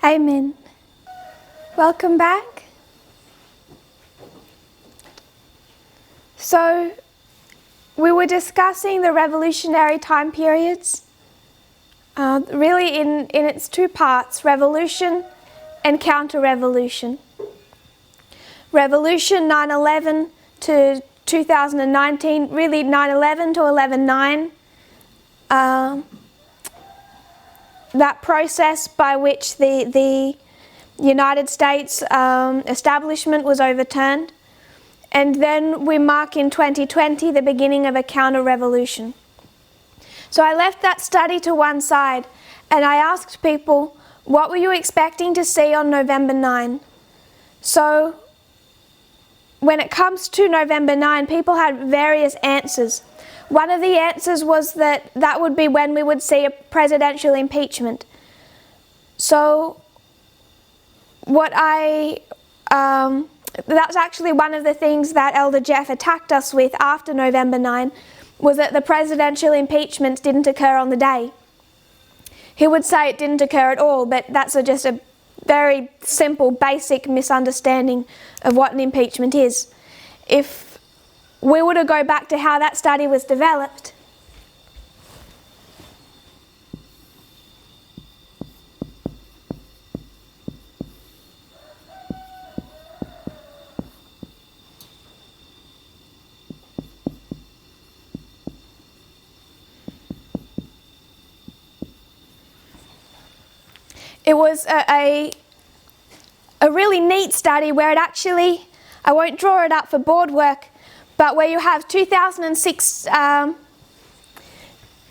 Amen. Welcome back. So, we were discussing the revolutionary time periods, really in its two parts, revolution and counter-revolution. Revolution 9/11 to 2019, really 9/11 to 11/9. That process by which the United States establishment was overturned. And then we mark in 2020 the beginning of a counter-revolution. So I left that study to one side and I asked people, what were you expecting to see on November 9? So when it comes to November 9, people had various answers. One of the answers was that would be when we would see a presidential impeachment. So that's actually one of the things that Elder Jeff attacked us with after November 9, was that the presidential impeachments didn't occur on the day. He would say it didn't occur at all, but that's just a very simple, basic misunderstanding of what an impeachment is. If we were to go back to how that study was developed, it was a really neat study where it actually, I won't draw it up for board work, but where you have 1865.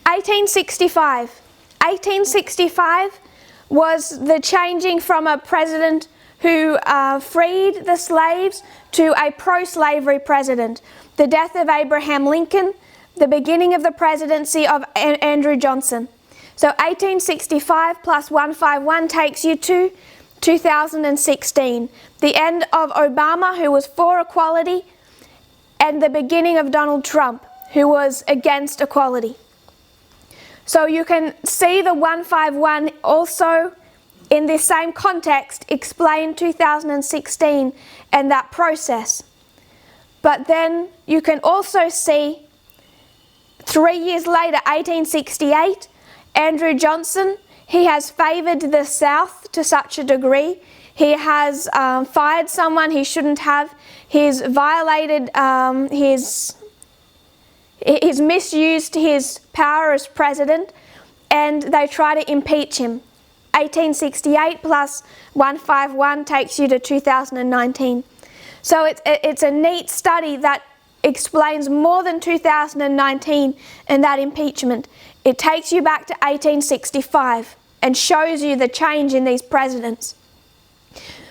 1865 was the changing from a president who freed the slaves to a pro-slavery president. The death of Abraham Lincoln, the beginning of the presidency of Andrew Johnson. So 1865 plus 151 takes you to 2016. The end of Obama, who was for equality, and the beginning of Donald Trump, who was against equality. So you can see the 151 also in this same context explain 2016 and that process. But then you can also see 3 years later, 1868, Andrew Johnson, he has favoured the South to such a degree. He has fired someone he shouldn't have. He's violated he's misused his power as president, and they try to impeach him. 1868 plus 151 takes you to 2019. So it's a neat study that explains more than 2019 and that impeachment. It takes you back to 1865 and shows you the change in these presidents.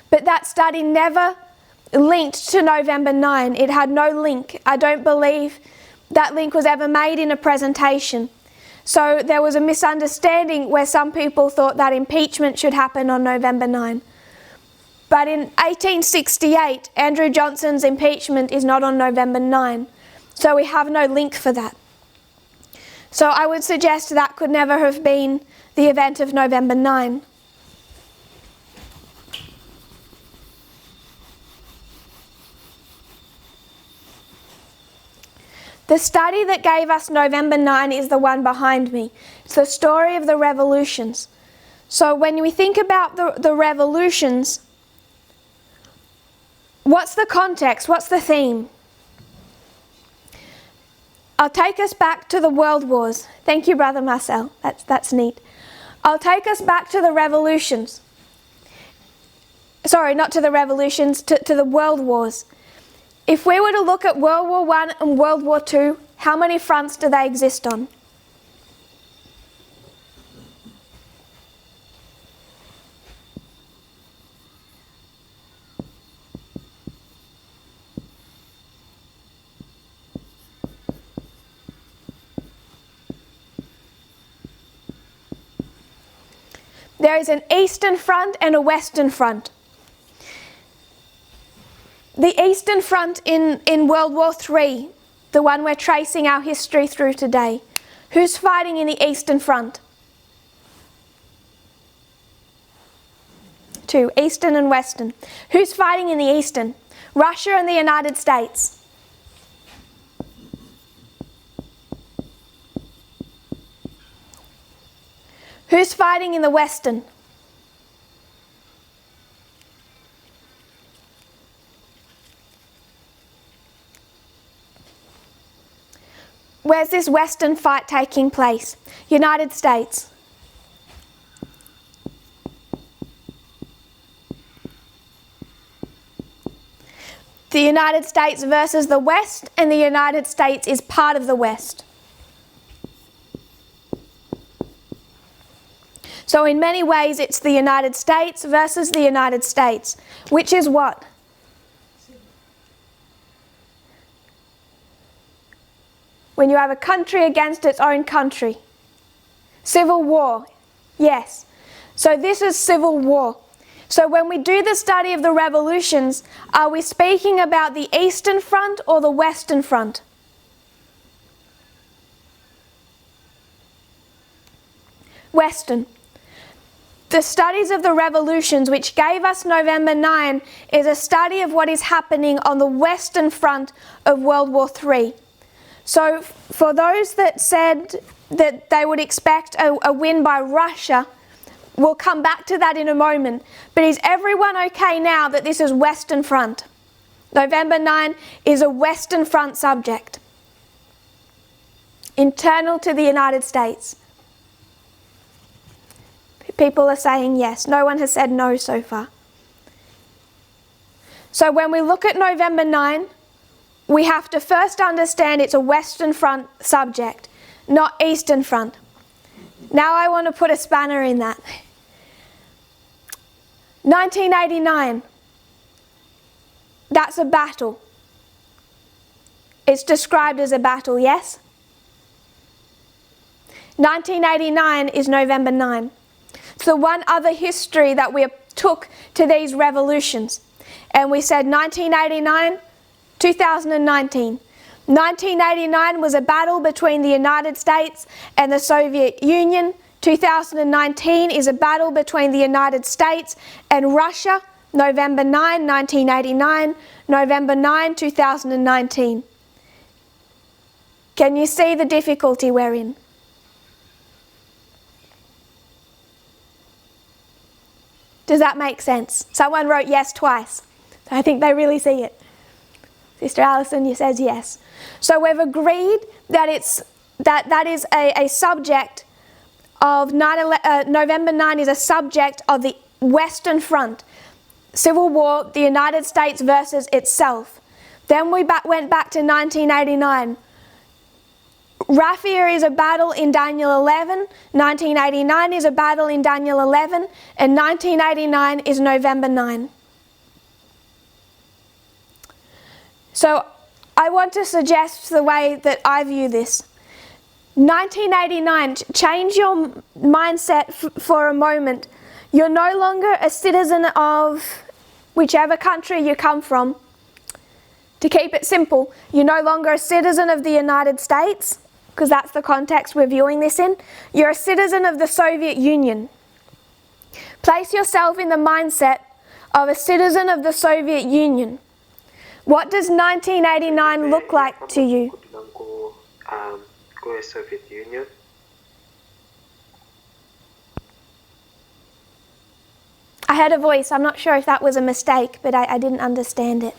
But that study never linked to November 9. It had no link. I don't believe that link was ever made in a presentation. So there was a misunderstanding where some people thought that impeachment should happen on November 9. But in 1868, Andrew Johnson's impeachment is not on November 9. So we have no link for that. So I would suggest that could never have been the event of November 9. The study that gave us November 9 is the one behind me. It's the story of the revolutions. So when we think about the revolutions, what's the context? What's the theme? I'll take us back to the World Wars. Thank you, Brother Marcel. That's neat. I'll take us back to the revolutions. Sorry, not to the revolutions, to the World Wars. If we were to look at World War I and World War II, how many fronts do they exist on? There is an Eastern Front and a Western Front. The Eastern Front in World War III, the one we're tracing our history through today, who's fighting in the Eastern Front? two, Eastern and Western. Who's fighting in the Eastern? Russia and the United States. Who's fighting in the Western? Where's this Western fight taking place? United States. The United States versus the West, and the United States is part of the West. So in many ways it's the United States versus the United States, which is what? When you have a country against its own country. Civil war, yes. So this is civil war. So when we do the study of the revolutions, are we speaking about the Eastern Front or the Western Front? Western. The studies of the revolutions, which gave us November 9, is a study of what is happening on the Western Front of World War III. So for those that said that they would expect a win by Russia, we'll come back to that in a moment. But is everyone okay now that this is Western Front? November 9 is a Western Front subject. Internal to the United States. People are saying yes. No one has said no so far. So when we look at November 9, we have to first understand it's a Western Front subject, not Eastern Front. Now I want to put a spanner in that. 1989, that's a battle. It's described as a battle, yes? 1989 is November 9. So one other history that we took to these revolutions. And we said 1989, 2019. 1989 was a battle between the United States and the Soviet Union. 2019 is a battle between the United States and Russia. November 9, 1989. November 9, 2019. Can you see the difficulty we're in? Does that make sense? Someone wrote yes twice. So I think they really see it. Sister Alison, you says yes. So we've agreed that that is a subject of November 9 is a subject of the Western Front. Civil War, the United States versus itself. Then we went back to 1989. Raphia is a battle in Daniel 11, 1989 is a battle in Daniel 11, and 1989 is November 9. So I want to suggest the way that I view this. 1989, change your mindset for a moment. You're no longer a citizen of whichever country you come from. To keep it simple, you're no longer a citizen of the United States, because that's the context we're viewing this in. You're a citizen of the Soviet Union. Place yourself in the mindset of a citizen of the Soviet Union. What does 1989 look like to you? Soviet Union. I heard a voice. I'm not sure if that was a mistake, but I didn't understand it.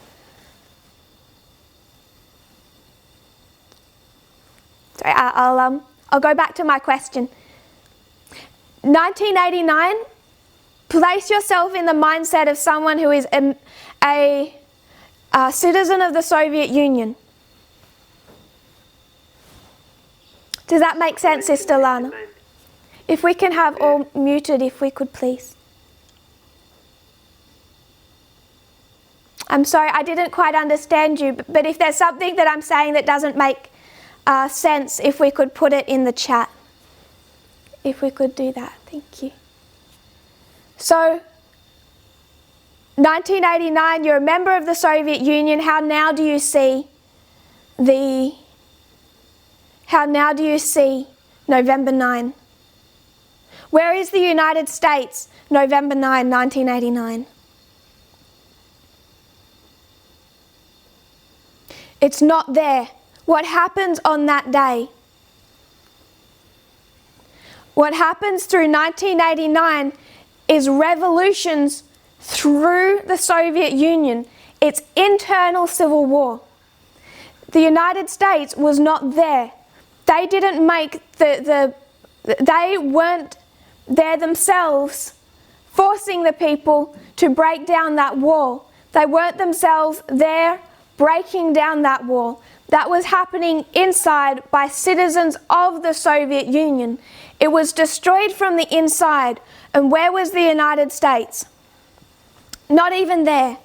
Sorry, I'll go back to my question. 1989, place yourself in the mindset of someone who is a citizen of the Soviet Union. Does that make sense, Sister Lana? If we can have all muted, if we could please. I'm sorry, I didn't quite understand you, but if there's something that I'm saying that doesn't make sense, if we could put it in the chat. If we could do that, thank you. So, 1989, you're a member of the Soviet Union. How now do you see November 9? Where is the United States, November 9, 1989? It's not there. What happens on that day? What happens through 1989 is revolutions through the Soviet Union. It's internal civil war. The United States was not there. They didn't make they weren't there themselves forcing the people to break down that wall. They weren't themselves there breaking down that wall. That was happening inside by citizens of the Soviet Union. It was destroyed from the inside. And where was the United States? Not even there.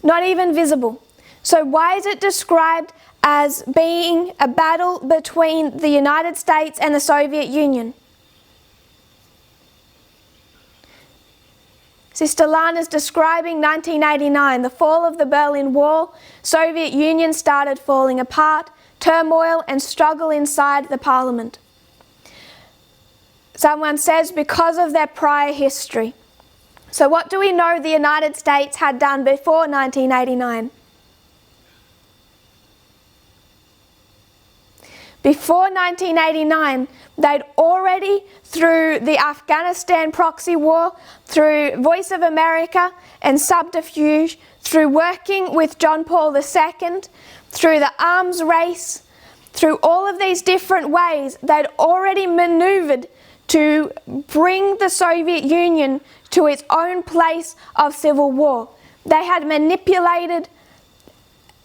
Not even visible. So why is it described as being a battle between the United States and the Soviet Union? Sister Lana's describing 1989, the fall of the Berlin Wall. Soviet Union started falling apart, turmoil and struggle inside the parliament. Someone says because of their prior history. So what do we know the United States had done before 1989? Before 1989, they'd already, through the Afghanistan proxy war, through Voice of America and subterfuge, through working with John Paul II, through the arms race, through all of these different ways, they'd already maneuvered to bring the Soviet Union to its own place of civil war. They had manipulated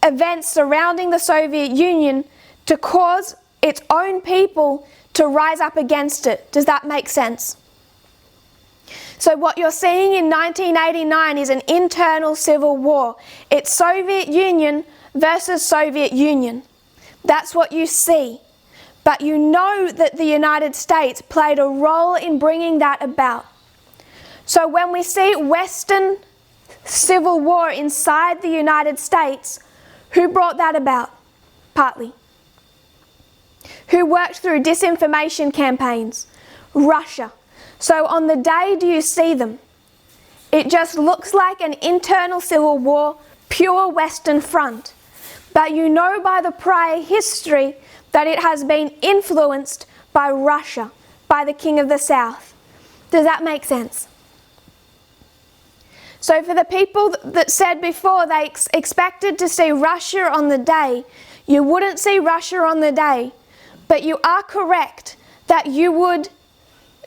events surrounding the Soviet Union to cause its own people to rise up against it. Does that make sense? So what you're seeing in 1989 is an internal civil war. It's Soviet Union versus Soviet Union. That's what you see. But you know that the United States played a role in bringing that about. So when we see Western civil war inside the United States, who brought that about? Partly. Who worked through disinformation campaigns? Russia. So on the day do you see them? It just looks like an internal civil war, pure Western front. But you know by the prior history that it has been influenced by Russia, by the King of the South. Does that make sense? So for the people that said before they expected to see Russia on the day, you wouldn't see Russia on the day. But you are correct that you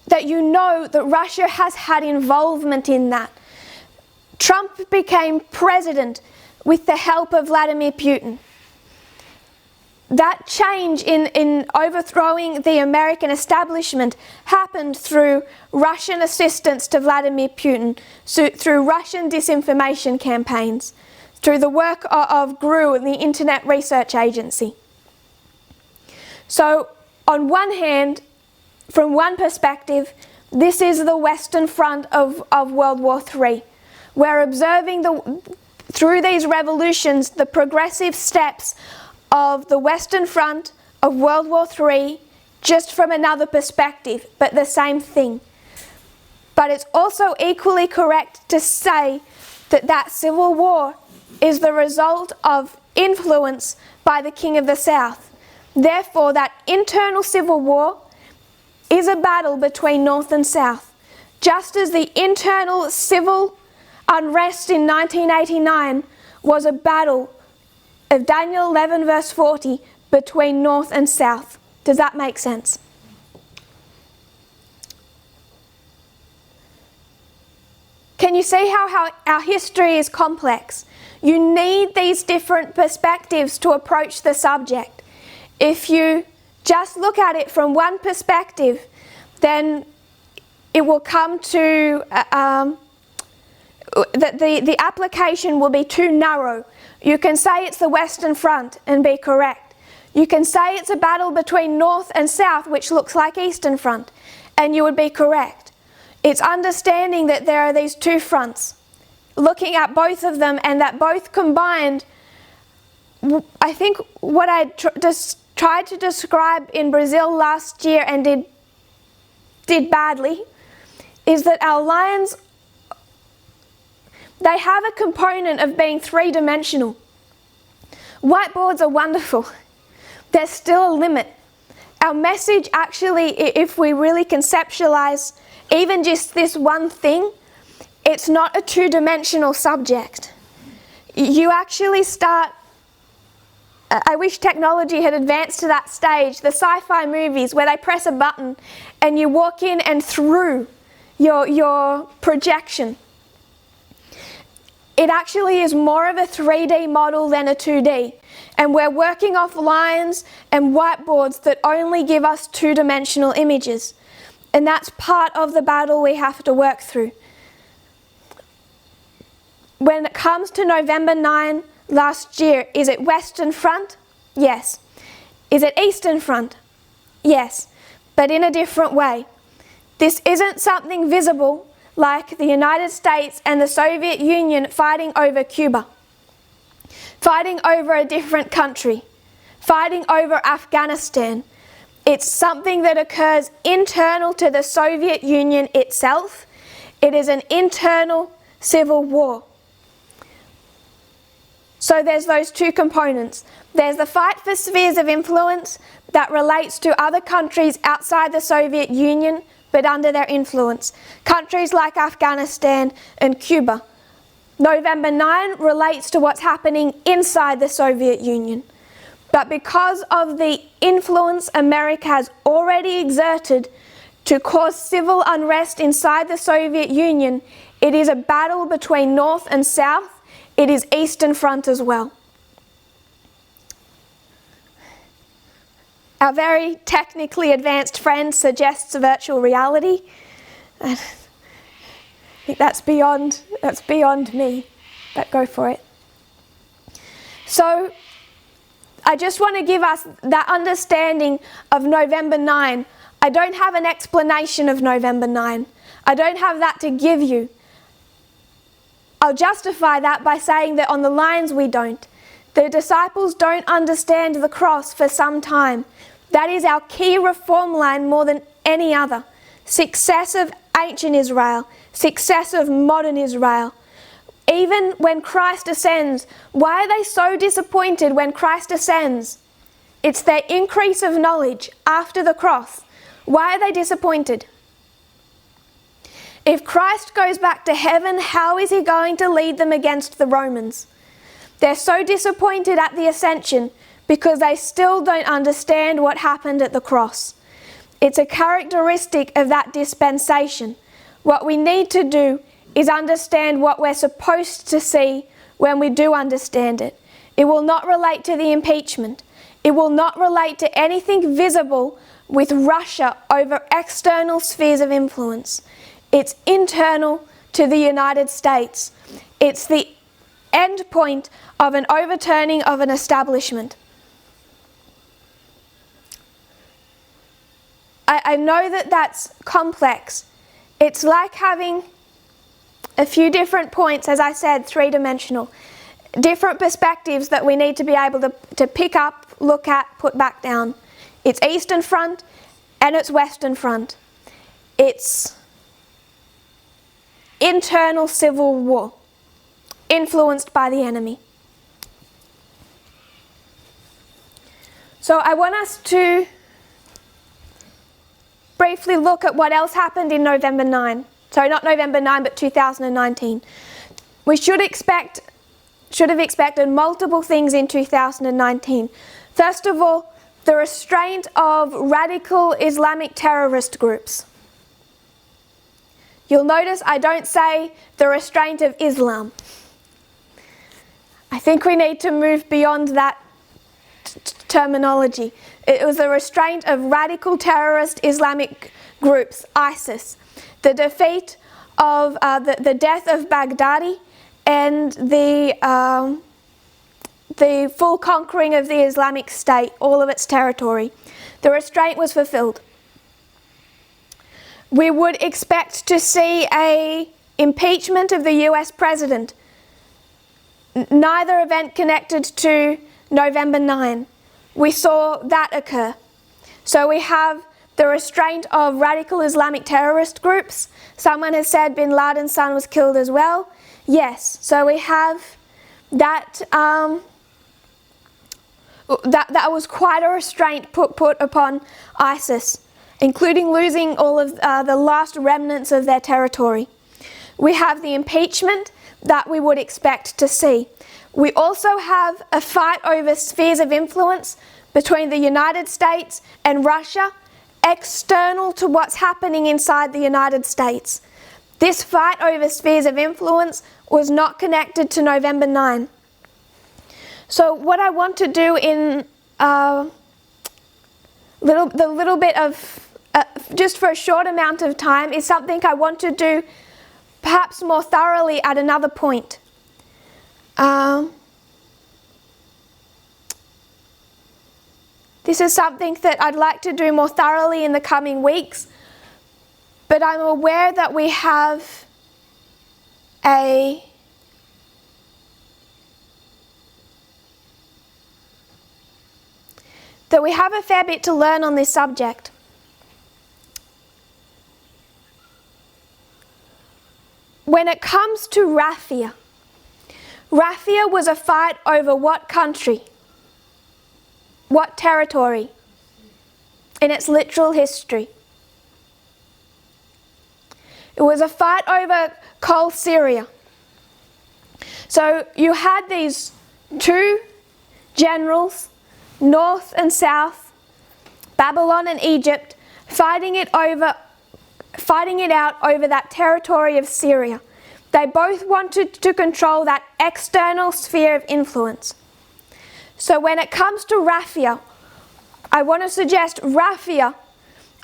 know that Russia has had involvement in that. Trump became president with the help of Vladimir Putin. That change in overthrowing the American establishment happened through Russian assistance to Vladimir Putin, through Russian disinformation campaigns, through the work of GRU, the Internet Research Agency. So, on one hand, from one perspective, this is the Western front of World War III. We're observing through these revolutions the progressive steps of the Western front of World War III, just from another perspective, but the same thing. But it's also equally correct to say that that civil war is the result of influence by the King of the South. Therefore, that internal civil war is a battle between North and South. Just as the internal civil unrest in 1989 was a battle of Daniel 11 verse 40 between North and South. Does that make sense? Can you see how our history is complex? You need these different perspectives to approach the subject. If you just look at it from one perspective, then it will come to the application will be too narrow. You can say it's the Western Front and be correct. You can say it's a battle between North and South, which looks like Eastern Front, and you would be correct. It's understanding that there are these two fronts, looking at both of them, and that both combined. I think what I tried to describe in Brazil last year and did badly is that our lions, they have a component of being three-dimensional. Whiteboards are wonderful. There's still a limit. Our message actually, if we really conceptualize even just this one thing, it's not a two-dimensional subject. You actually start, I wish technology had advanced to that stage, the sci-fi movies where they press a button and you walk in and through your projection. It actually is more of a 3D model than a 2D. And we're working off lines and whiteboards that only give us two-dimensional images. And that's part of the battle we have to work through. When it comes to November 9 last year, is it Western Front? Yes. Is it Eastern Front? Yes. But in a different way. This isn't something visible like the United States and the Soviet Union fighting over Cuba, fighting over a different country, fighting over Afghanistan. It's something that occurs internal to the Soviet Union itself. It is an internal civil war. So there's those two components. There's the fight for spheres of influence that relates to other countries outside the Soviet Union but under their influence. Countries like Afghanistan and Cuba. November 9 relates to what's happening inside the Soviet Union. But because of the influence America has already exerted to cause civil unrest inside the Soviet Union, it is a battle between North and South. It is Eastern Front as well. Our very technically advanced friend suggests virtual reality. I think that's beyond me, but go for it. So I just want to give us that understanding of November 9. I don't have an explanation of November 9. I don't have that to give you. I'll justify that by saying that on the lines we don't. The disciples don't understand the cross for some time. That is our key reform line more than any other. Success of ancient Israel, success of modern Israel. Even when Christ ascends, why are they so disappointed when Christ ascends? It's their increase of knowledge after the cross. Why are they disappointed? If Christ goes back to heaven, how is he going to lead them against the Romans? They're so disappointed at the ascension because they still don't understand what happened at the cross. It's a characteristic of that dispensation. What we need to do is understand what we're supposed to see when we do understand it. It will not relate to the impeachment. It will not relate to anything visible with Russia over external spheres of influence. It's internal to the United States. It's the end point of an overturning of an establishment. I know that that's complex. It's like having a few different points, as I said, three-dimensional. Different perspectives that we need to be able to pick up, look at, put back down. It's Eastern Front and it's Western Front. It's internal civil war, influenced by the enemy. So I want us to briefly look at what else happened in November 9. Sorry, not November 9, but 2019. We should have expected multiple things in 2019. First of all, the restraint of radical Islamic terrorist groups. You'll notice I don't say the restraint of Islam. I think we need to move beyond that terminology. It was the restraint of radical terrorist Islamic groups, ISIS. The defeat of the death of Baghdadi and the full conquering of the Islamic State, all of its territory. The restraint was fulfilled. We would expect to see an impeachment of the US president. Neither event connected to November 9. We saw that occur. So we have the restraint of radical Islamic terrorist groups. Someone has said Bin Laden's son was killed as well. Yes, so we have that. That was quite a restraint put upon ISIS, including losing all of the last remnants of their territory. We have the impeachment that we would expect to see. We also have a fight over spheres of influence between the United States and Russia, external to what's happening inside the United States. This fight over spheres of influence was not connected to November 9. So what I want to do in the little bit of, just for a short amount of time, is something I want to do perhaps more thoroughly at another point. This is something that I'd like to do more thoroughly in the coming weeks, but I'm aware that we have a fair bit to learn on this subject. When it comes to raffia was a fight over what country? What territory? In its literal history. It was a fight over Coal Syria. So you had these two generals, North and South, Babylon and Egypt, fighting it out over that territory of Syria. They both wanted to control that external sphere of influence. So when it comes to raffia, I want to suggest raffia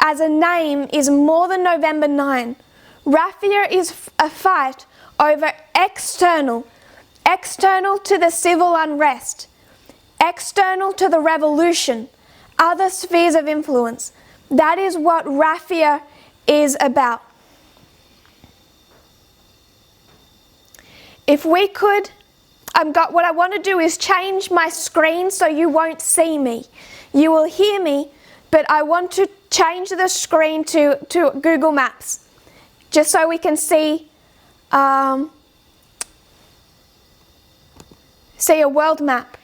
as a name is more than November 9. Raffia is a fight over external to the civil unrest, external to the revolution, other spheres of influence. That is what raffia is about. If we could, what I want to do is change my screen so you won't see me. You will hear me, but I want to change the screen to Google Maps, just so we can see a world map.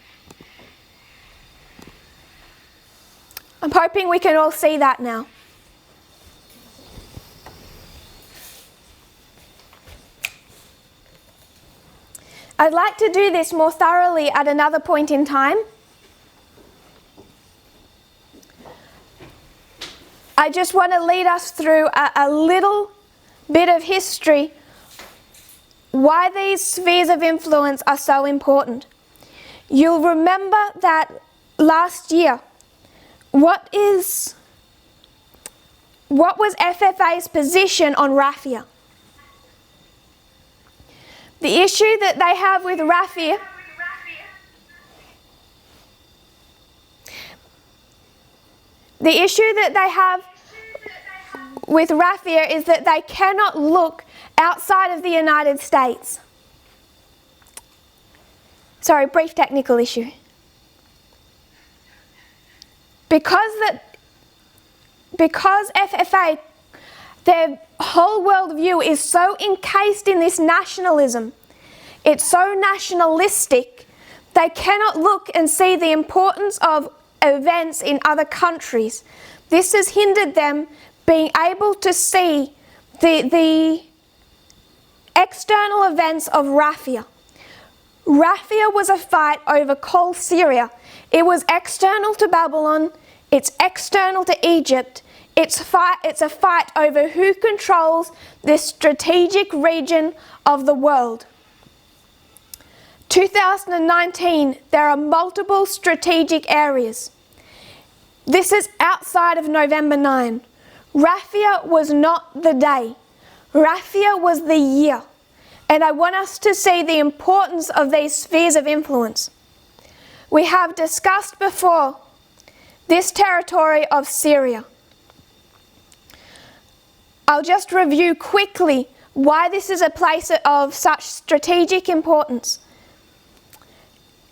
I'm hoping we can all see that now. I'd like to do this more thoroughly at another point in time. I just want to lead us through a little bit of history, why these spheres of influence are so important. You'll remember that last year, what was FFA's position on raffia? The issue that they have with raffia is that they cannot look outside of the United States. Sorry, brief technical issue. Because FFA, their whole worldview is so encased in this nationalism, it's so nationalistic, they cannot look and see the importance of events in other countries. This has hindered them being able to see the external events of raffia. Raffia was a fight over Coal Syria. It was external to Babylon, it's external to Egypt. It's a fight over who controls this strategic region of the world. 2019, there are multiple strategic areas. This is outside of November 9. Raffia was not the day. Raffia was the year. And I want us to see the importance of these spheres of influence. We have discussed before this territory of Syria. I'll just review quickly why this is a place of such strategic importance.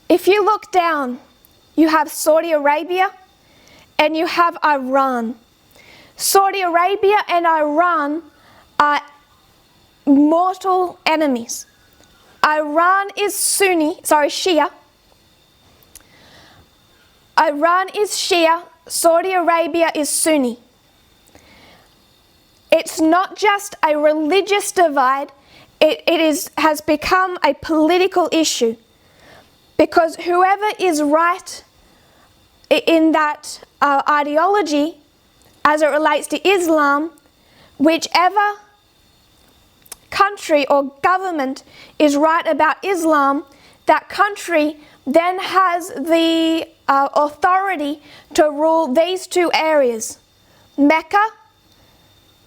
If you look down, you have Saudi Arabia and you have Iran. Saudi Arabia and Iran are mortal enemies. Iran is Shia. Iran is Shia, Saudi Arabia is Sunni. It's not just a religious divide, it has become a political issue, because whoever is right in that ideology as it relates to Islam, whichever country or government is right about Islam, that country then has the authority to rule these two areas, Mecca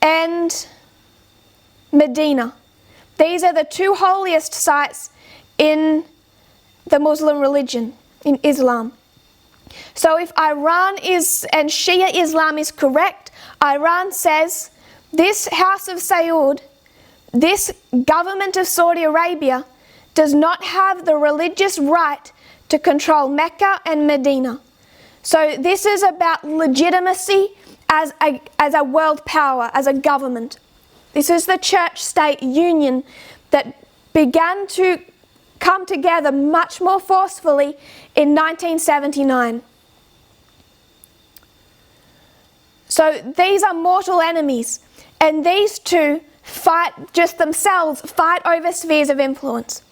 and Medina. These are the two holiest sites in the Muslim religion, in Islam. So if Iran and Shia Islam is correct, Iran says this House of Saud, this government of Saudi Arabia, does not have the religious right to control Mecca and Medina. So this is about legitimacy as a world power, as a government. This is the church-state union that began to come together much more forcefully in 1979. So these are mortal enemies, and these two fight over spheres of influence.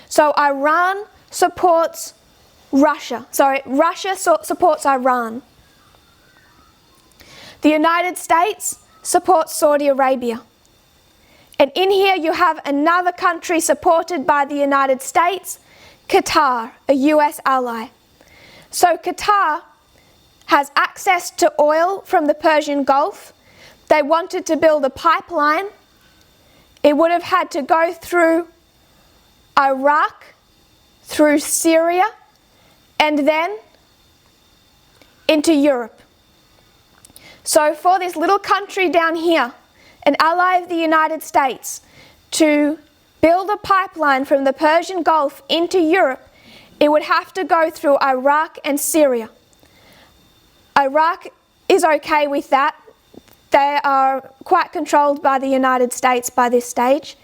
So Iran supports Russia. Russia supports Iran. The United States supports Saudi Arabia. And in here you have another country supported by the United States, Qatar, a US ally. So Qatar has access to oil from the Persian Gulf. They wanted to build a pipeline. It would have had to go through Iraq, through Syria, and then into Europe. So for this little country down here, an ally of the United States, to build a pipeline from the Persian Gulf into Europe, it would have to go through Iraq and Syria. Iraq is okay with that. They are quite controlled by the United States by this stage.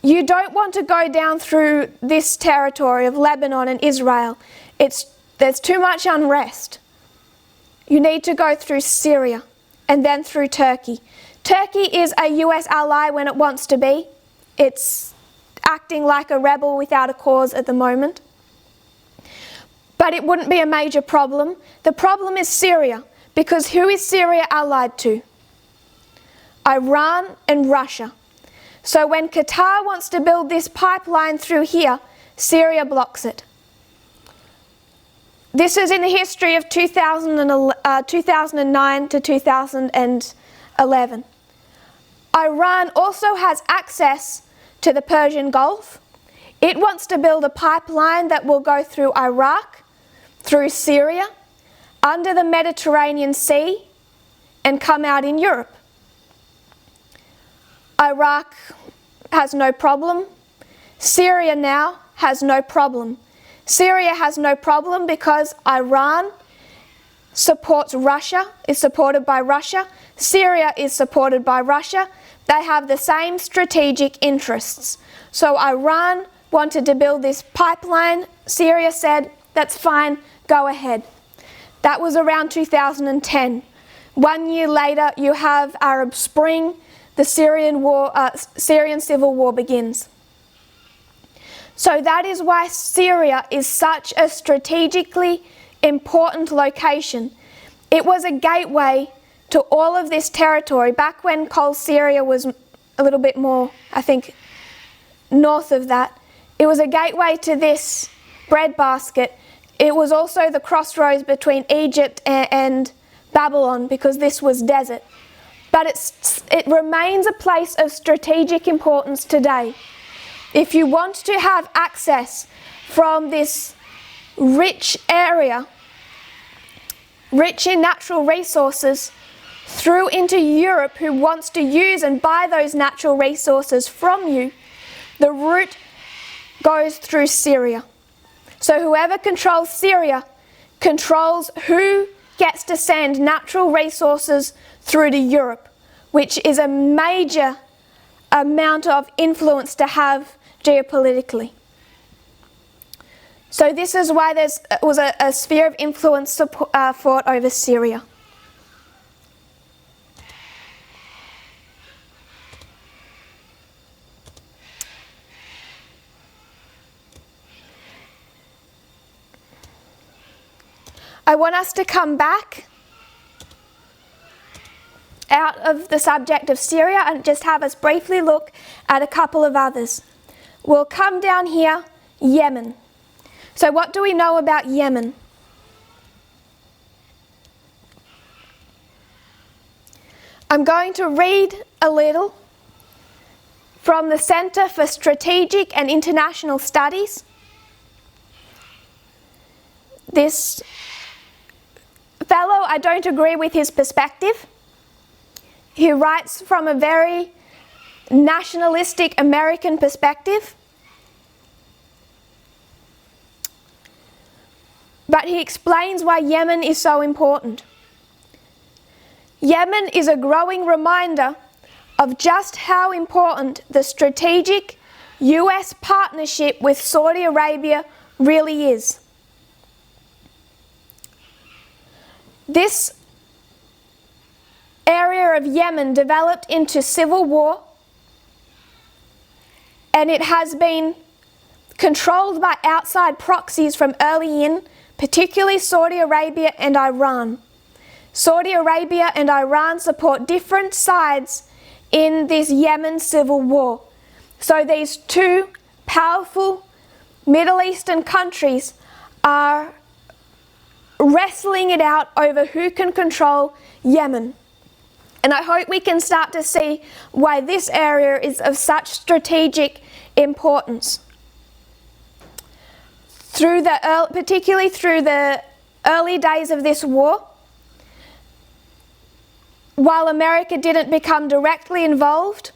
You don't want to go down through this territory of Lebanon and Israel. There's too much unrest. You need to go through Syria and then through Turkey. Turkey is a US ally when it wants to be. It's acting like a rebel without a cause at the moment. But it wouldn't be a major problem. The problem is Syria, because who is Syria allied to? Iran and Russia. So when Qatar wants to build this pipeline through here, Syria blocks it. This is in the history of 2009 to 2011. Iran also has access to the Persian Gulf. It wants to build a pipeline that will go through Iraq, through Syria, under the Mediterranean Sea, and come out in Europe. Iraq has no problem. Syria now has no problem. Syria has no problem because Iran supports Russia, is supported by Russia. Syria is supported by Russia. They have the same strategic interests. So Iran wanted to build this pipeline. Syria said, that's fine, go ahead. That was around 2010. 1 year later, you have Arab Spring. The Syrian civil war begins. So that is why Syria is such a strategically important location. It was a gateway to all of this territory. Back when Syria was a little bit more, I think, north of that, it was a gateway to this breadbasket. It was also the crossroads between Egypt and Babylon, because this was desert. But it remains a place of strategic importance today. If you want to have access from this rich area, rich in natural resources, through into Europe, who wants to use and buy those natural resources from you, the route goes through Syria. So whoever controls Syria controls who gets to send natural resources through to Europe, which is a major amount of influence to have geopolitically. So this is why there was a sphere of influence fought over Syria. I want us to come back out of the subject of Syria and just have us briefly look at a couple of others. We'll come down here, Yemen. So what do we know about Yemen? I'm going to read a little from the Centre for Strategic and International Studies. This fellow, I don't agree with his perspective. He writes from a very nationalistic American perspective. But he explains why Yemen is so important. Yemen is a growing reminder of just how important the strategic US partnership with Saudi Arabia really is. This area of Yemen developed into civil war, and it has been controlled by outside proxies from early in, particularly Saudi Arabia and Iran. Saudi Arabia and Iran support different sides in this Yemen civil war. So these two powerful Middle Eastern countries are wrestling it out over who can control Yemen. And I hope we can start to see why this area is of such strategic importance. Particularly through the early days of this war, while America didn't become directly involved,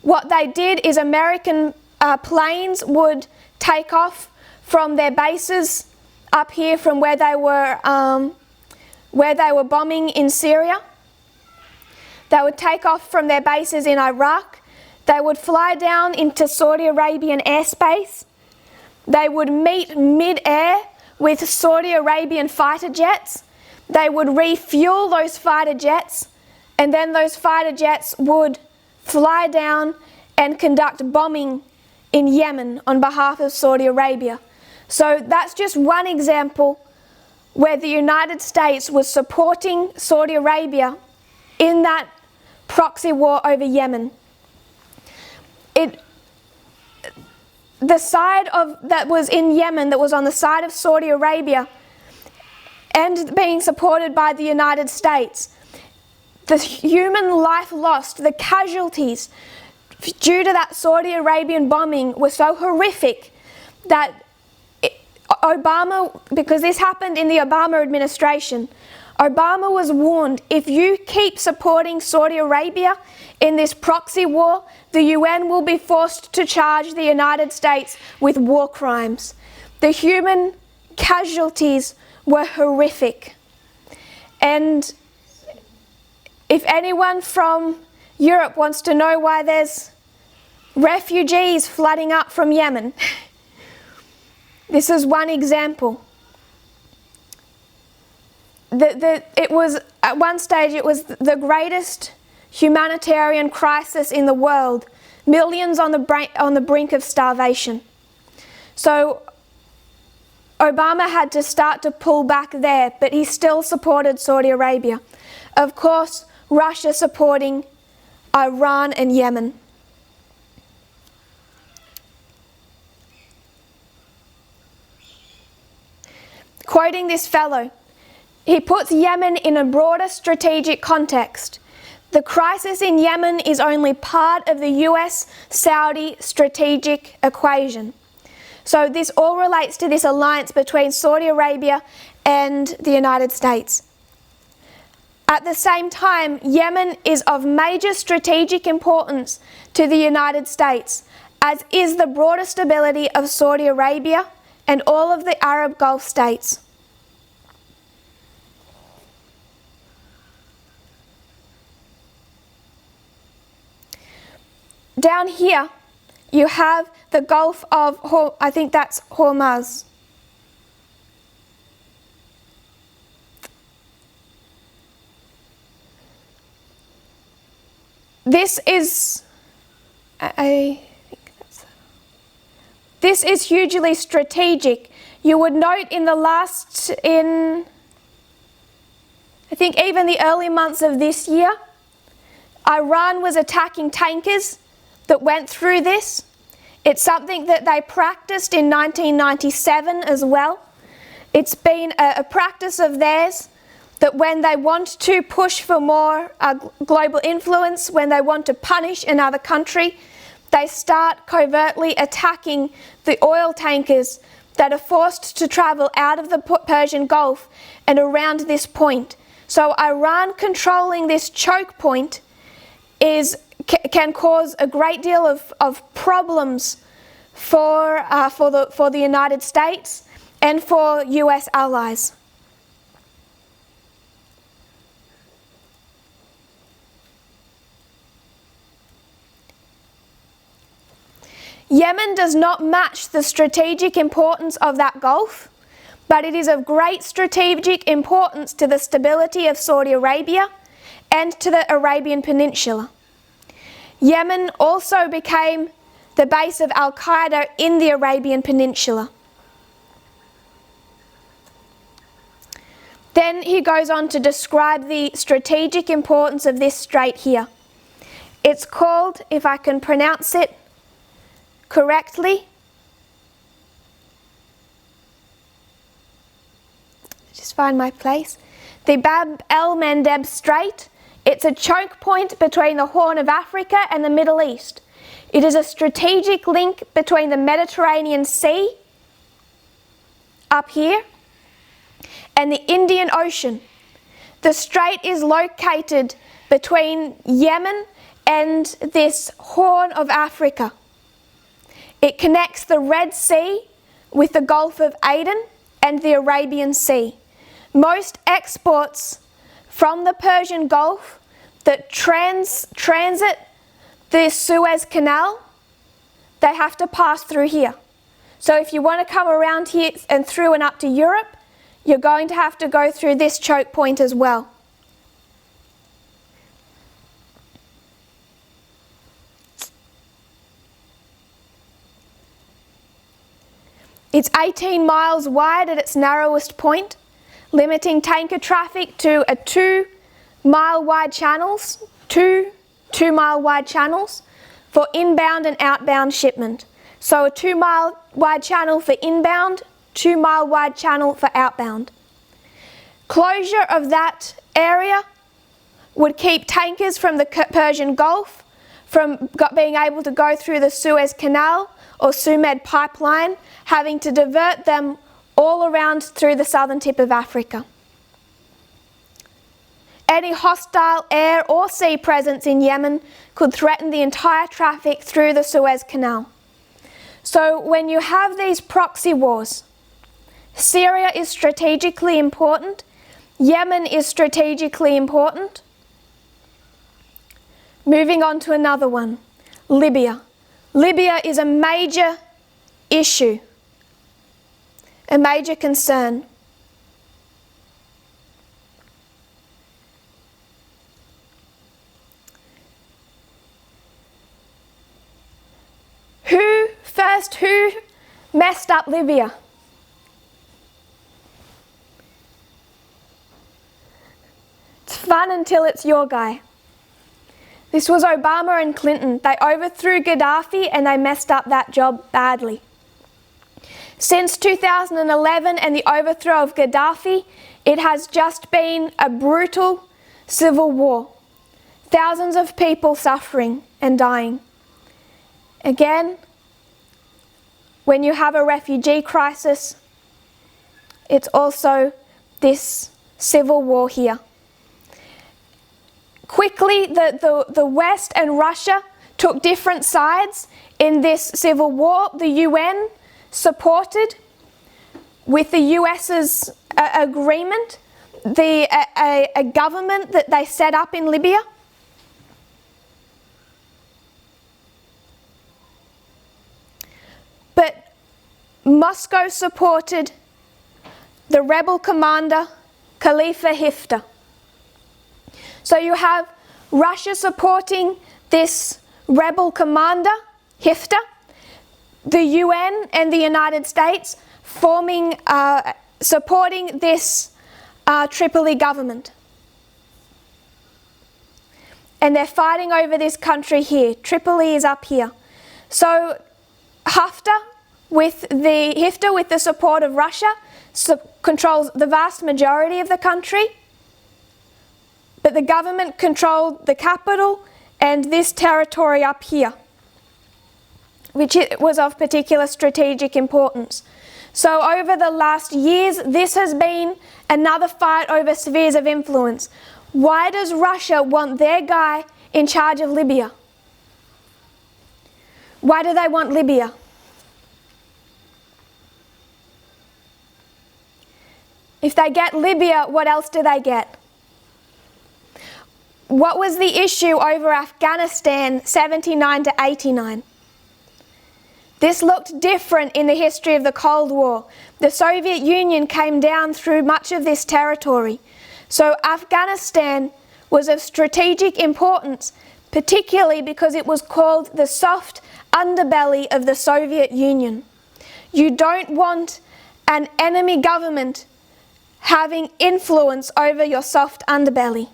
what they did is American planes would take off from their bases up here from where they were bombing in Syria. They would take off from their bases in Iraq. They would fly down into Saudi Arabian airspace. They would meet mid-air with Saudi Arabian fighter jets. They would refuel those fighter jets, and then those fighter jets would fly down and conduct bombing in Yemen on behalf of Saudi Arabia. So that's just one example where the United States was supporting Saudi Arabia in that proxy war over Yemen. The side that was in Yemen, that was on the side of Saudi Arabia and being supported by the United States, the human life lost, the casualties due to that Saudi Arabian bombing were so horrific that Obama, because this happened in the Obama administration, Obama was warned, if you keep supporting Saudi Arabia in this proxy war, the UN will be forced to charge the United States with war crimes. The human casualties were horrific. And if anyone from Europe wants to know why there's refugees flooding up from Yemen, this is one example. It was, at one stage, it was the greatest humanitarian crisis in the world. Millions on the brink of starvation. So Obama had to start to pull back there, but he still supported Saudi Arabia. Of course, Russia supporting Iran and Yemen. Quoting this fellow, he puts Yemen in a broader strategic context. The crisis in Yemen is only part of the US-Saudi strategic equation. So this all relates to this alliance between Saudi Arabia and the United States. At the same time, Yemen is of major strategic importance to the United States, as is the broader stability of Saudi Arabia and all of the Arab Gulf states. down here you have the Gulf of, I think that's Hormuz. This is, this is hugely strategic. You would note I think even the early months of this year, Iran was attacking tankers that went through this. It's something that they practiced in 1997 as well. It's been a practice of theirs that when they want to push for more global influence, when they want to punish another country, they start covertly attacking the oil tankers that are forced to travel out of the Persian Gulf and around this point. So Iran controlling this choke point can cause a great deal of problems for the United States and for US allies. Yemen does not match the strategic importance of that Gulf, but it is of great strategic importance to the stability of Saudi Arabia and to the Arabian Peninsula. Yemen also became the base of Al-Qaeda in the Arabian Peninsula. Then he goes on to describe the strategic importance of this strait here. It's called, if I can pronounce it correctly, just find my place, the Bab el-Mandeb Strait. It's a choke point between the Horn of Africa and the Middle East. It is a strategic link between the Mediterranean Sea up here and the Indian Ocean. The strait is located between Yemen and this Horn of Africa. It connects the Red Sea with the Gulf of Aden and the Arabian Sea. Most exports from the Persian Gulf that transit the Suez Canal, they have to pass through here. So if you want to come around here and through and up to Europe, you're going to have to go through this choke point as well. It's 18 miles wide at its narrowest point, limiting tanker traffic to a 2-mile wide channels, two 2-mile wide channels for inbound and outbound shipment. So a 2-mile wide channel for inbound, 2-mile wide channel for outbound. Closure of that area would keep tankers from the Persian Gulf from being able to go through the Suez Canal or Sumed pipeline, having to divert them all around through the southern tip of Africa. Any hostile air or sea presence in Yemen could threaten the entire traffic through the Suez Canal. So when you have these proxy wars, Syria is strategically important, Yemen is strategically important. Moving on to another one, Libya. Libya is a major issue, a major concern. Who messed up Libya? It's fun until it's your guy. This was Obama and Clinton. They overthrew Gaddafi and they messed up that job badly. Since 2011 and the overthrow of Gaddafi, it has just been a brutal civil war. Thousands of people suffering and dying. Again, when you have a refugee crisis, it's also this civil war here. Quickly, the West and Russia took different sides in this civil war. The UN supported, with the US's agreement, a government that they set up in Libya. Moscow supported the rebel commander Khalifa Haftar. So you have Russia supporting this rebel commander Haftar, the UN and the United States supporting this Tripoli government. And they're fighting over this country here. Tripoli is up here. So Haftar, with the support of Russia, controls the vast majority of the country, but the government controlled the capital and this territory up here, which was of particular strategic importance. So over the last years, this has been another fight over spheres of influence. Why does Russia want their guy in charge of Libya? Why do they want Libya? If they get Libya, what else do they get? What was the issue over Afghanistan 79 to 89? This looked different in the history of the Cold War. The Soviet Union came down through much of this territory. So Afghanistan was of strategic importance, particularly because it was called the soft underbelly of the Soviet Union. You don't want an enemy government having influence over your soft underbelly.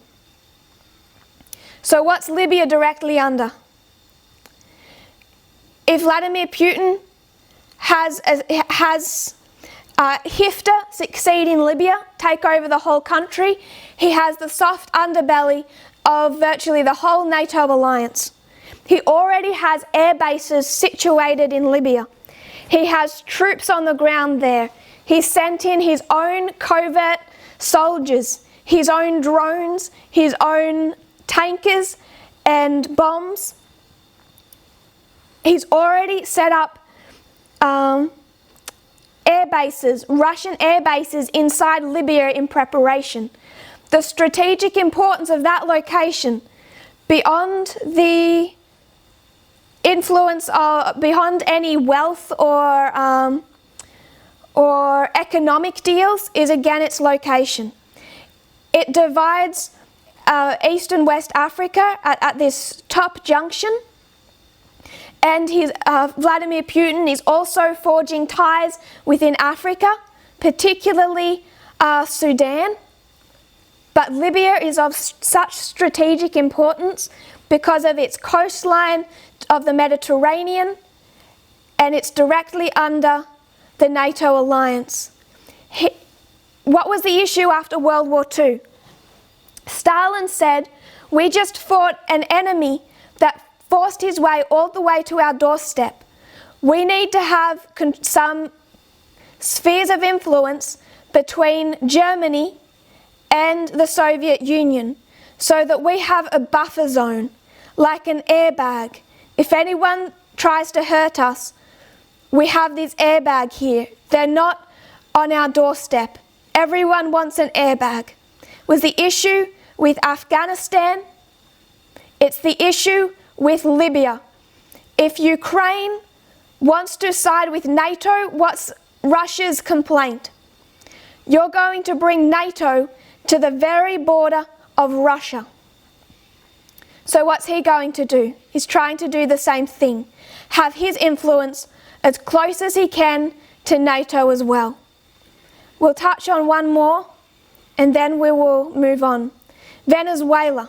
So what's Libya directly under? If Vladimir Putin has Haftar succeed in Libya, take over the whole country, he has the soft underbelly of virtually the whole NATO alliance. He already has air bases situated in Libya. He has troops on the ground there. He sent in his own covert soldiers, his own drones, his own tankers and bombs. He's already set up air bases, Russian air bases inside Libya in preparation. The strategic importance of that location, beyond the influence of, beyond any wealth or economic deals, is again its location. It divides East and West Africa at this top junction. And Vladimir Putin is also forging ties within Africa, particularly Sudan. But Libya is of such strategic importance because of its coastline of the Mediterranean, and it's directly under the NATO alliance. What was the issue after World War II? Stalin said, we just fought an enemy that forced his way all the way to our doorstep. We need to have some spheres of influence between Germany and the Soviet Union so that we have a buffer zone, like an airbag. If anyone tries to hurt us, we have this airbag here. They're not on our doorstep. Everyone wants an airbag. Was the issue with Afghanistan? It's the issue with Libya. If Ukraine wants to side with NATO, what's Russia's complaint? You're going to bring NATO to the very border of Russia. So what's he going to do? He's trying to do the same thing. Have his influence as close as he can to NATO as well. We'll touch on one more and then we will move on. Venezuela.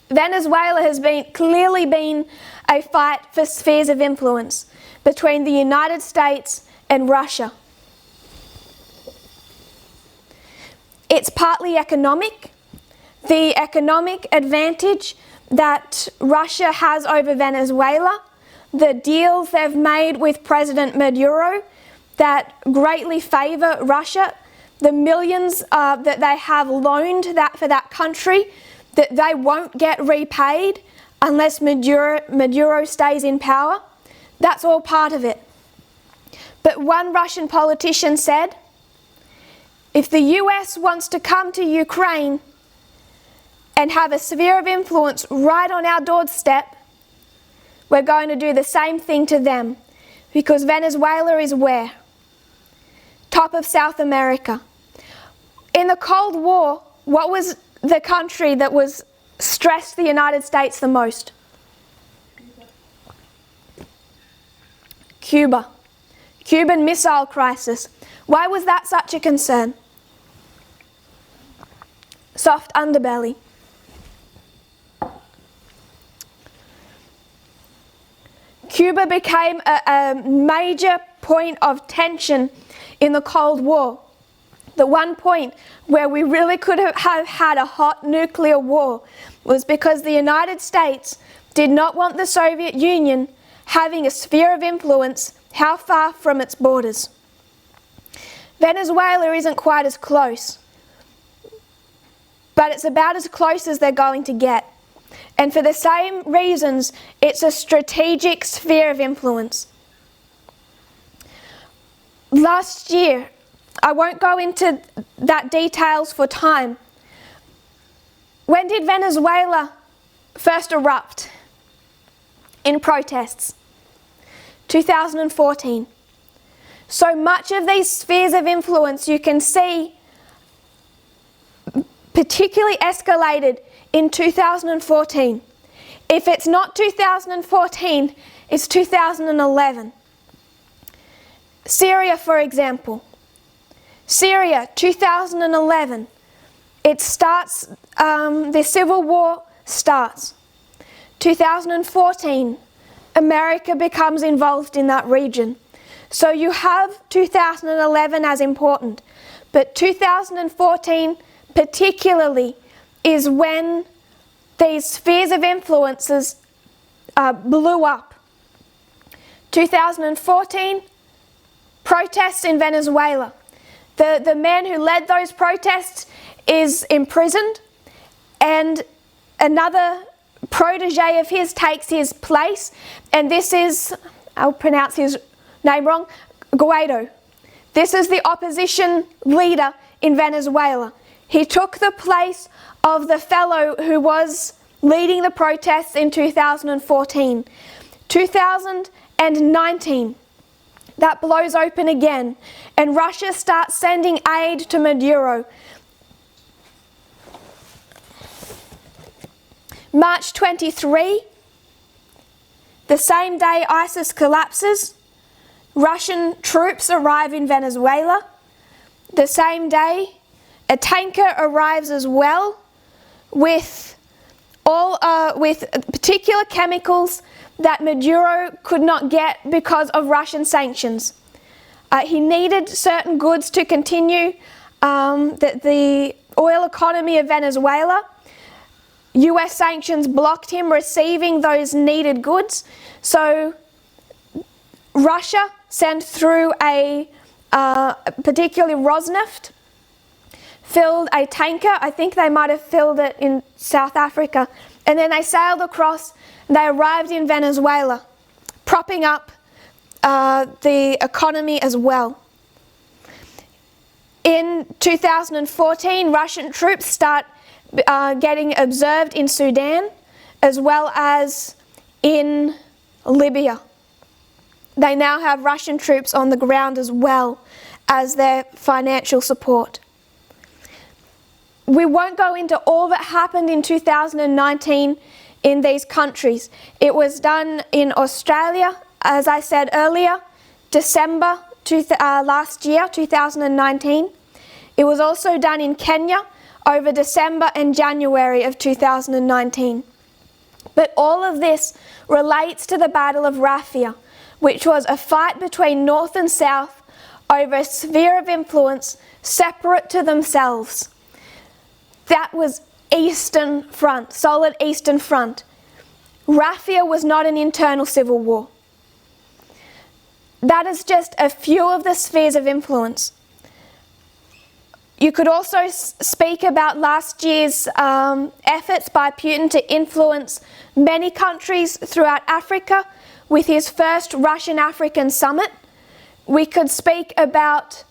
Venezuela has clearly been a fight for spheres of influence between the United States and Russia. It's partly economic. The economic advantage that Russia has over Venezuela, the deals they've made with President Maduro that greatly favour Russia, the millions that they have loaned for that country, that they won't get repaid unless Maduro stays in power. That's all part of it. But one Russian politician said, if the US wants to come to Ukraine and have a sphere of influence right on our doorstep, we're going to do the same thing to them. Because Venezuela is where? Top of South America. In the Cold War, what was the country that was stressed the United States the most? Cuba. Cuban Missile Crisis. Why was that such a concern? Soft underbelly. Cuba became a major point of tension in the Cold War. The one point where we really could have had a hot nuclear war was because the United States did not want the Soviet Union having a sphere of influence how far from its borders. Venezuela isn't quite as close, but it's about as close as they're going to get. And for the same reasons, it's a strategic sphere of influence. Last year, I won't go into that details for time. When did Venezuela first erupt in protests? 2014. So much of these spheres of influence you can see particularly escalated in 2014. If it's not 2014, it's 2011. Syria, for example. Syria, 2011. It starts, the civil war starts. 2014, America becomes involved in that region. So you have 2011 as important, but 2014 particularly is when these spheres of influences blew up. 2014, protests in Venezuela. The man who led those protests is imprisoned, and another protege of his takes his place, and this is, I'll pronounce his name wrong, Guaido. This is the opposition leader in Venezuela. He took the place of the fellow who was leading the protests in 2014. 2019, that blows open again, and Russia starts sending aid to Maduro. March 23, the same day ISIS collapses, Russian troops arrive in Venezuela. The same day, a tanker arrives as well with particular chemicals that Maduro could not get because of Russian sanctions. He needed certain goods to continue the oil economy of Venezuela. US sanctions blocked him receiving those needed goods, so Russia sent through particularly Rosneft, filled a tanker. I think they might have filled it in South Africa, and then they sailed across. They arrived in Venezuela, propping up the economy as well. In 2014, Russian troops start getting observed in Sudan as well as in Libya. They now have Russian troops on the ground as well as their financial support. We won't go into all that happened in 2019 in these countries. It was done in Australia, as I said earlier, December last year, 2019. It was also done in Kenya over December and January of 2019. But all of this relates to the Battle of Rafia, which was a fight between North and South over a sphere of influence separate to themselves. That was Eastern Front, solid Eastern Front. Rafia was not an internal civil war. That is just a few of the spheres of influence. You could also speak about last year's efforts by Putin to influence many countries throughout Africa with his first Russian-African summit. We could speak about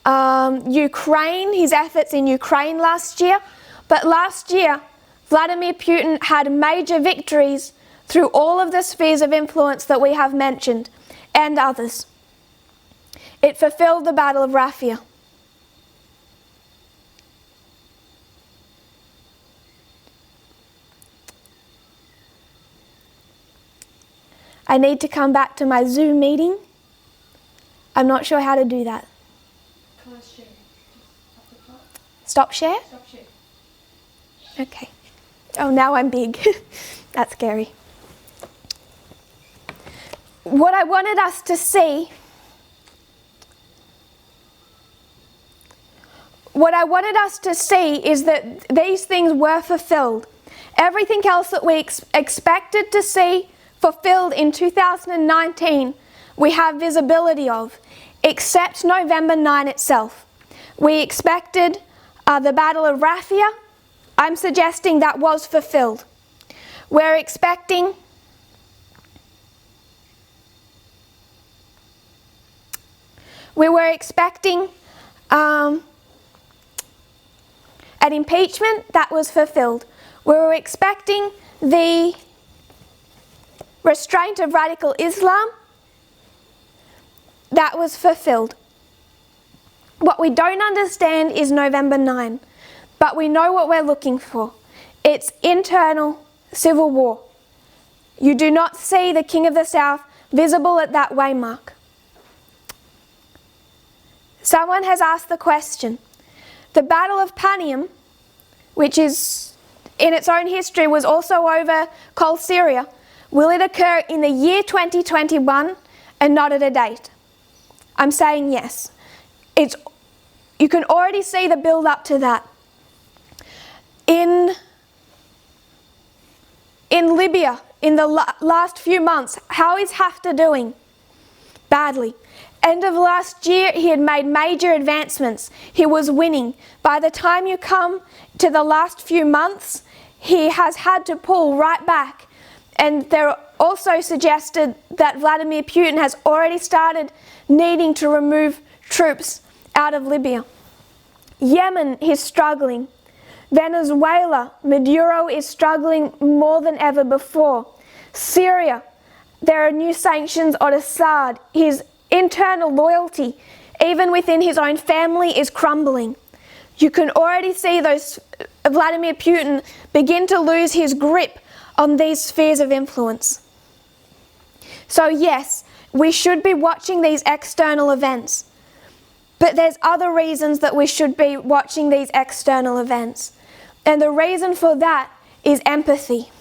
Ukraine, his efforts in Ukraine last year. But last year, Vladimir Putin had major victories through all of the spheres of influence that we have mentioned. and others. It fulfilled the Battle of Raphia. I need to come back to my Zoom meeting. I'm not sure how to do that. Share. Just at the top. Stop share? Stop share. Okay. Oh, now I'm big. That's scary. What I wanted us to see, is that these things were fulfilled. Everything else that we expected to see fulfilled in 2019, we have visibility of, except November 9 itself. We expected the Battle of Raphia. I'm suggesting that was fulfilled. We're expecting an impeachment that was fulfilled. We were expecting the restraint of radical Islam that was fulfilled. What we don't understand is November 9, but we know what we're looking for. It's internal civil war. You do not see the King of the South visible at that waymark. Someone has asked the question, the Battle of Panium, which is in its own history was also over Col Syria, will it occur in the year 2021 and not at a date? I'm saying yes. You can already see the build up to that. In Libya, in the last few months, how is Haftar doing? Badly. End of last year, he had made major advancements. He was winning. By the time you come to the last few months, he has had to pull right back. And they're also suggested that Vladimir Putin has already started needing to remove troops out of Libya. Yemen is struggling. Venezuela, Maduro is struggling more than ever before. Syria, there are new sanctions on Assad. His internal loyalty, even within his own family, is crumbling. You can already see Vladimir Putin begin to lose his grip on these spheres of influence. So yes, we should be watching these external events. But there's other reasons that we should be watching these external events. And the reason for that is empathy.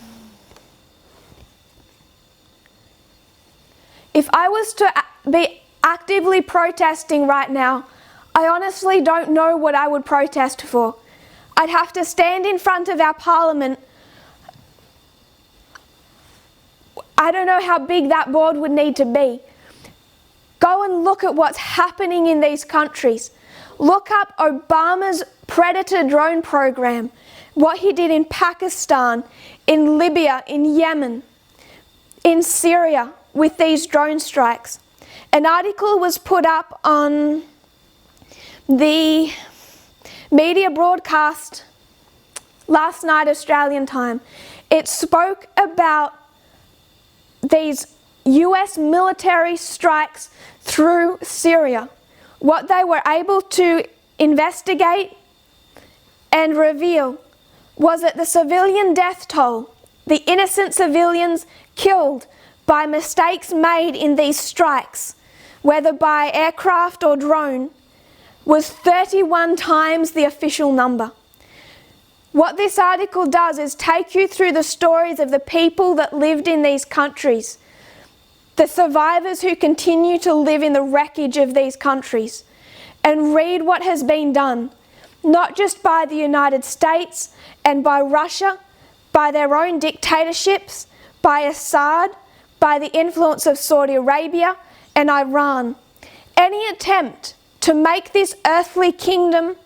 If I was to be actively protesting right now, I honestly don't know what I would protest for. I'd have to stand in front of our parliament. I don't know how big that board would need to be. Go and look at what's happening in these countries. Look up Obama's Predator drone program, what he did in Pakistan, in Libya, in Yemen, in Syria with these drone strikes. An article was put up on the media broadcast last night, Australian time. It spoke about these US military strikes through Syria, what they were able to investigate and reveal was that the civilian death toll, the innocent civilians killed by mistakes made in these strikes, whether by aircraft or drone, was 31 times the official number. What this article does is take you through the stories of the people that lived in these countries, the survivors who continue to live in the wreckage of these countries, and read what has been done, not just by the United States and by Russia, by their own dictatorships, by Assad, by the influence of Saudi Arabia and Iran. Any attempt to make this earthly kingdom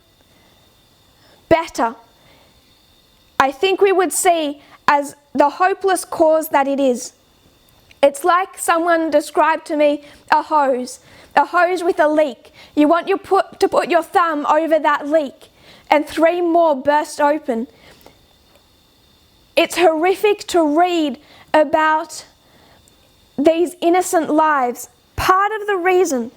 better, I think we would see as the hopeless cause that it is. It's like someone described to me a hose with a leak. You want to put your thumb over that leak and 3 more burst open. It's horrific to read about these innocent lives part of the reason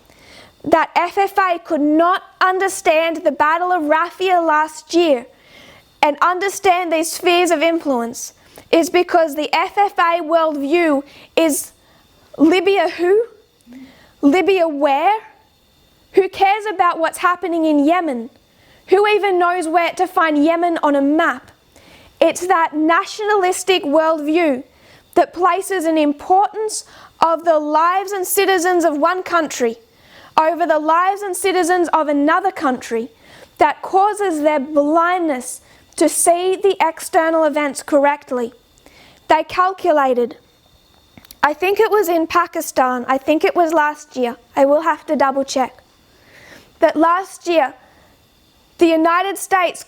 that FFA could not understand the Battle of Raphia last year and understand these spheres of influence is because the FFA worldview is Libya who? Libya where? Who cares about what's happening in Yemen? Who even knows where to find Yemen on a map? It's that nationalistic worldview that places an importance of the lives and citizens of one country over the lives and citizens of another country that causes their blindness to see the external events correctly. They calculated, I think it was in Pakistan, I think it was last year, I will have to double check, that last year the United States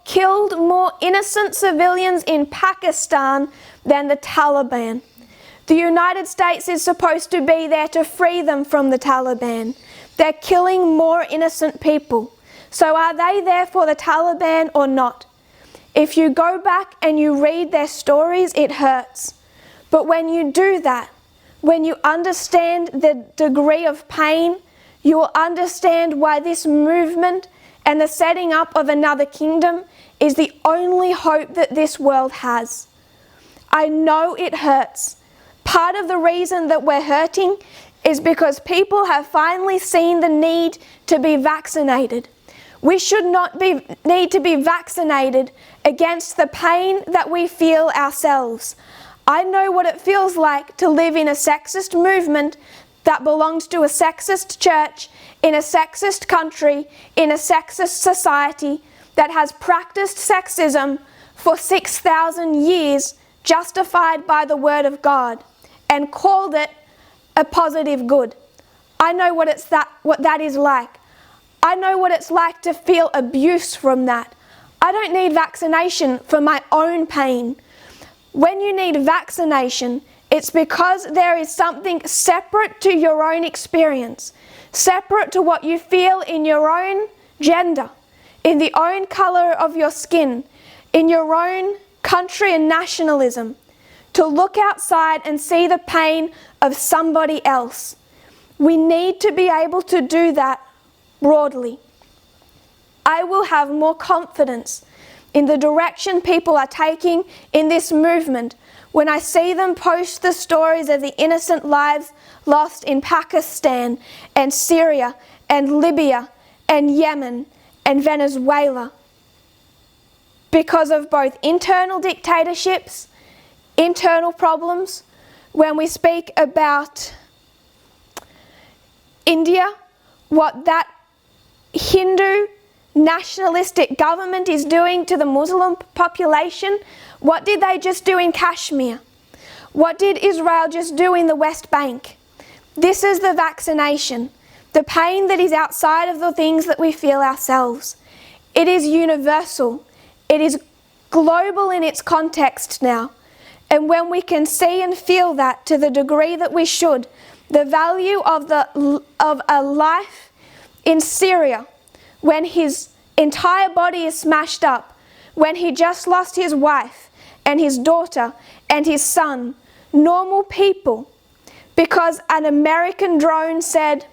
killed more innocent civilians in Pakistan than the Taliban. The United States is supposed to be there to free them from the Taliban. They're killing more innocent people. So are they there for the Taliban or not? If you go back and you read their stories, it hurts. But when you do that, when you understand the degree of pain, you will understand why this movement and the setting up of another kingdom is the only hope that this world has. I know it hurts. Part of the reason that we're hurting is because people have finally seen the need to be vaccinated. We should not need to be vaccinated against the pain that we feel ourselves. I know what it feels like to live in a sexist movement that belongs to a sexist church, in a sexist country, in a sexist society that has practiced sexism for 6,000 years, justified by the Word of God, and called it a positive good. I know what that is like. I know what it's like to feel abuse from that. I don't need vaccination for my own pain. When you need vaccination, it's because there is something separate to your own experience, separate to what you feel in your own gender, in the own colour of your skin, in your own country and nationalism, to look outside and see the pain of somebody else. We need to be able to do that broadly. I will have more confidence in the direction people are taking in this movement when I see them post the stories of the innocent lives lost in Pakistan and Syria and Libya and Yemen and Venezuela because of both internal dictatorships, internal problems. When we speak about India, what that Hindu nationalistic government is doing to the Muslim population, what did they just do in Kashmir? What did Israel just do in the West Bank? This is the vaccination, the pain that is outside of the things that we feel ourselves. It is universal. It is global in its context now. And when we can see and feel that to the degree that we should, the value of a life in Syria, when his entire body is smashed up, when he just lost his wife and his daughter and his son, normal people, because an American drone said,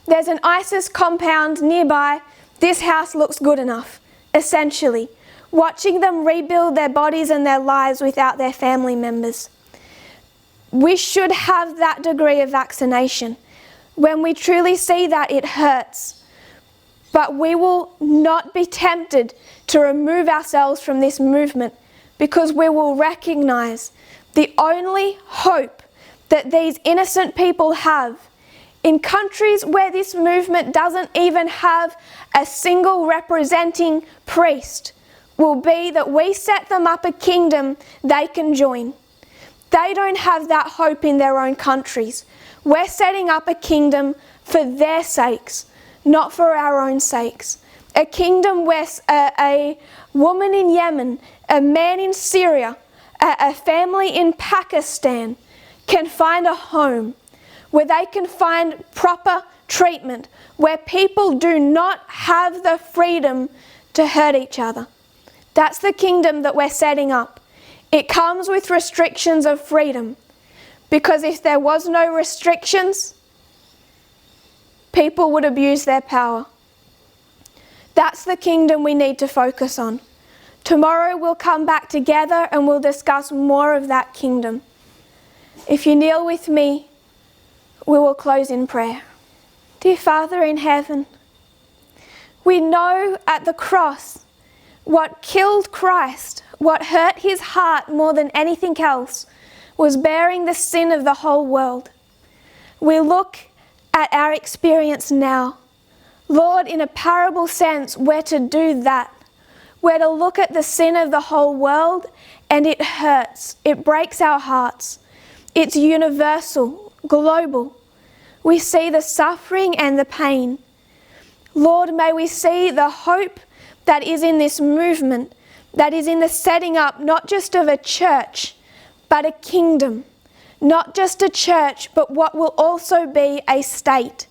there's an ISIS compound nearby, this house looks good enough, essentially. Watching them rebuild their bodies and their lives without their family members. We should have that degree of vaccination. When we truly see that, it hurts. But we will not be tempted to remove ourselves from this movement because we will recognize the only hope that these innocent people have in countries where this movement doesn't even have a single representing priest will be that we set them up a kingdom they can join. They don't have that hope in their own countries. We're setting up a kingdom for their sakes, not for our own sakes. A kingdom where a woman in Yemen, a man in Syria, a family in Pakistan can find a home, where they can find proper treatment, where people do not have the freedom to hurt each other. That's the kingdom that we're setting up. It comes with restrictions of freedom. Because if there was no restrictions, people would abuse their power. That's the kingdom we need to focus on. Tomorrow we'll come back together and we'll discuss more of that kingdom. If you kneel with me, we will close in prayer. Dear Father in heaven, we know at the cross what killed Christ, what hurt his heart more than anything else, was bearing the sin of the whole world. We look at our experience now. Lord, in a parable sense, we're to do that. We're to look at the sin of the whole world, and it hurts. It breaks our hearts. It's universal, global. We see the suffering and the pain. Lord, may we see the hope that is in this movement, that is in the setting up not just of a church, but a kingdom. Not just a church, but what will also be a state,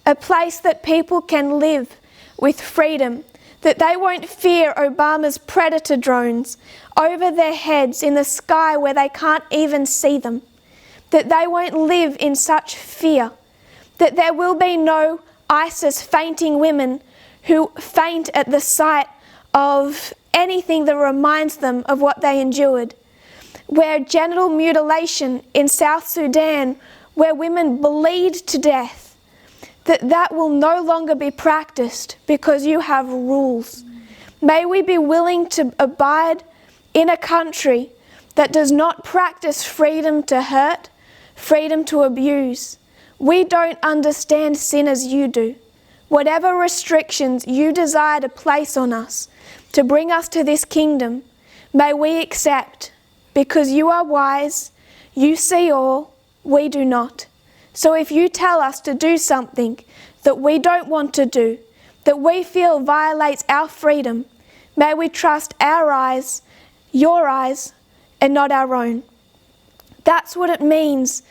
a place that people can live with freedom, that they won't fear Obama's predator drones over their heads in the sky where they can't even see them, that they won't live in such fear, that there will be no ISIS fainting women who faint at the sight of anything that reminds them of what they endured, where genital mutilation in South Sudan, where women bleed to death, that will no longer be practiced because you have rules. May we be willing to abide in a country that does not practice freedom to hurt, freedom to abuse. We don't understand sin as you do. Whatever restrictions you desire to place on us to bring us to this kingdom, may we accept, because you are wise, you see all, we do not. So if you tell us to do something that we don't want to do, that we feel violates our freedom, may we trust our eyes, your eyes, and not our own. That's what it means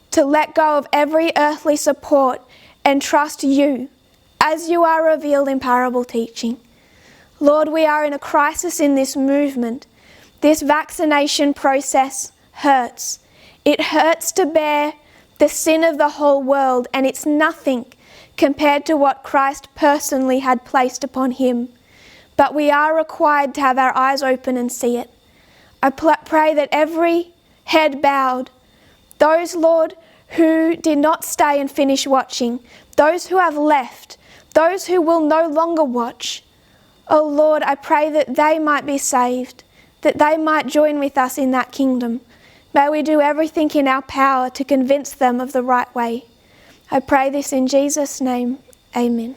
to let go of every earthly support and trust you, as you are revealed in parable teaching. Lord, we are in a crisis in this movement. This vaccination process hurts. It hurts to bear the sin of the whole world, and it's nothing compared to what Christ personally had placed upon him. But we are required to have our eyes open and see it. I pray that every head bowed, those, Lord, who did not stay and finish watching, those who have left, those who will no longer watch, oh Lord, I pray that they might be saved, that they might join with us in that kingdom. May we do everything in our power to convince them of the right way. I pray this in Jesus' name. Amen.